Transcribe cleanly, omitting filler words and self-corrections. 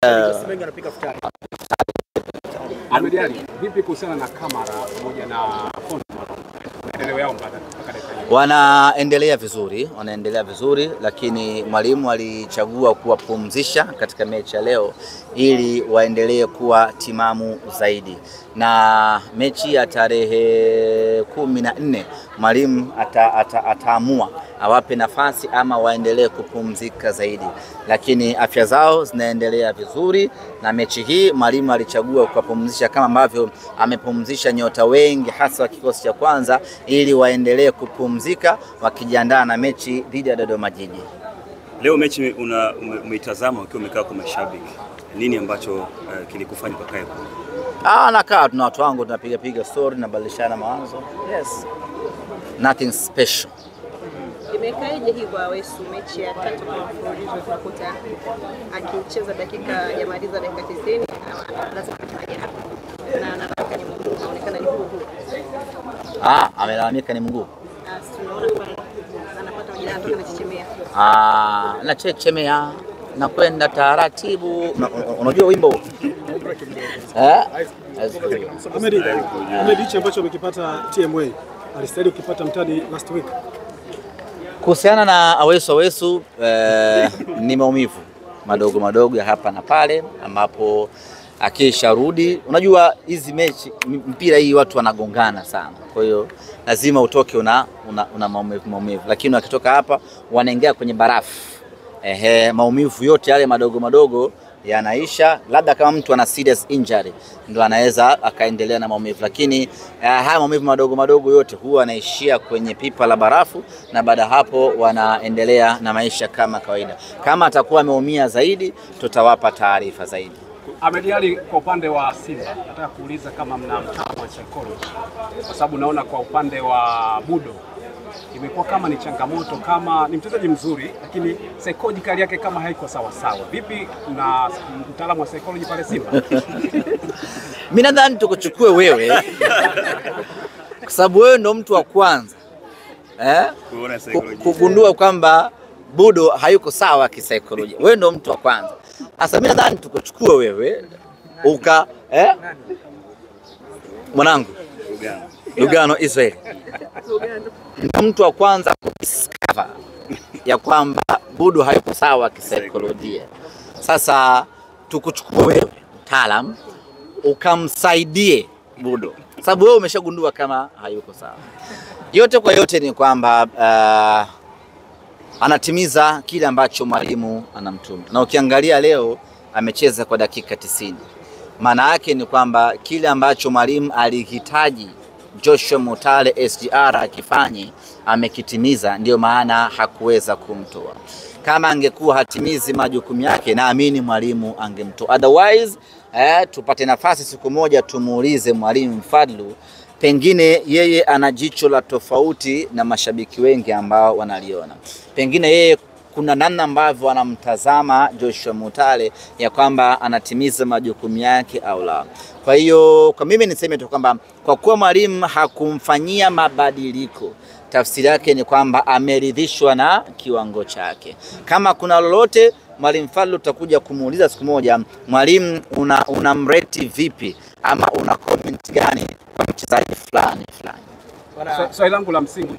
Ahmed Ally, vipi kuhusiana na Kamara pamoja na Fondo? Maendeleo yao mpaka dakika hii. Wanaendelea vizuri, lakini mwalimu alichagua kuwapumzisha katika mechi ya leo ili waendelee kuwa timamu zaidi. Na mechi ya tarehe 14 mwalimu ataamua awape nafasi ama waendelee kupumzika zaidi, lakini afya zao zinaendelea vizuri, na mechi hii mwalimu alichagua kuwapumzisha kama ambavyo amepumzisha nyota wengi hasa wa kikosi cha kwanza ili waendelee kupumzika wakijiandaa na mechi dhidi ya Dodoma Jiji. Leo mechi umeitazama ukiwa umekaa kwa mashabiki. Nini ambacho kilikufanya pakae kwa? Nakaa tuna watu wangu tunapiga story na badilishana mawazo. Yes. Nothing special. Imekaje hii kwa Awesu mechi ya 3 kwa mfululizo tunakuta akicheza dakika ya maliza dakika 90 lazima kufanya hapo. Na anataka ni mguu unaonekana ni mguu. Amelalamika ni mguu. Tunaona kwa anapata ujana kutoka na chechemea. Na chechemea na kwenda taratibu. Unajua wimbo? Ahmed, hicho ambacho umekipata TMA alistahili ukipata mtani last week. Kuhusiana na Awesu ni maumivu madogo ya hapa na pale, ambapo akisharudi, unajua hizi mechi mpira hii watu wanagongana sana, kwa hiyo lazima utoke una maumivu, lakini wakitoka hapa wanaingia kwenye barafu. Maumivu yote yale madogo yanaisha, labda kama mtu ana serious injury ndo anaweza akaendelea na maumivu, lakini haya maumivu madogo yote huwa yanaishia kwenye pipa la barafu, na baada hapo wanaendelea na maisha kama kawaida. Kama atakuwa ameumia zaidi tutawapa taarifa zaidi. Ahmed Ally, kwa upande wa Simba nataka kuuliza kama mna mtaalamu wa psychology, kwa sababu naona kwa upande wa Budo imekuwa kama ni changamoto, kama ni mchezaji mzuri lakini psychological yake kama haiko sawa. Vipi na mtaalamu wa psychology pale Simba? Mimi nadhani tukuchukue wewe kwa sababu wewe ndo mtu wa kwanza kugundua kwamba Budo hayuko sawa kisaikolojia. Wewe ndo mtu wa kwanza. Sasa mimi nadhani tukuchukue wewe mwanangu Lugano Israel. Mtu wa kwanza kudiscover ya kwamba Budo hayuko sawa kisaikolojia. Sasa tukuchukue wewe mtaalamu ukamsaidie Budo, sababu wewe umeshagundua kama hayuko sawa. Yote kwa yote ni kwamba anatimiza kile ambacho mwalimu anamtuma, na ukiangalia leo amecheza kwa dakika 90. Maana yake ni kwamba kile ambacho mwalimu alihitaji Joshua Mutale SGR akifanye amekitimiza, ndio maana hakuweza kumtoa. Kama angekuwa hatimizi majukumu yake, naamini mwalimu angemtoa. Otherwise tupate nafasi siku moja tumuulize mwalimu Fadlu, pengine yeye ana jicho la tofauti na mashabiki wengi ambao wanaliona. Pengine yeye kuna namna ambavyo anamtazama Joshua Mutale ya kwamba anatimiza majukumu yake au la. Kwa hiyo kwa mimi niseme tu kwamba kwa kuwa mwalimu hakumfanyia mabadiliko, tafsiri yake ni kwamba ameridhishwa na kiwango chake. Kama kuna lolote mwalimu Fadlu tutakuja kumuuliza siku moja, mwalimu unamrate vipi ama una comment gani kwa mchezaji fulani. Swali langu la msingi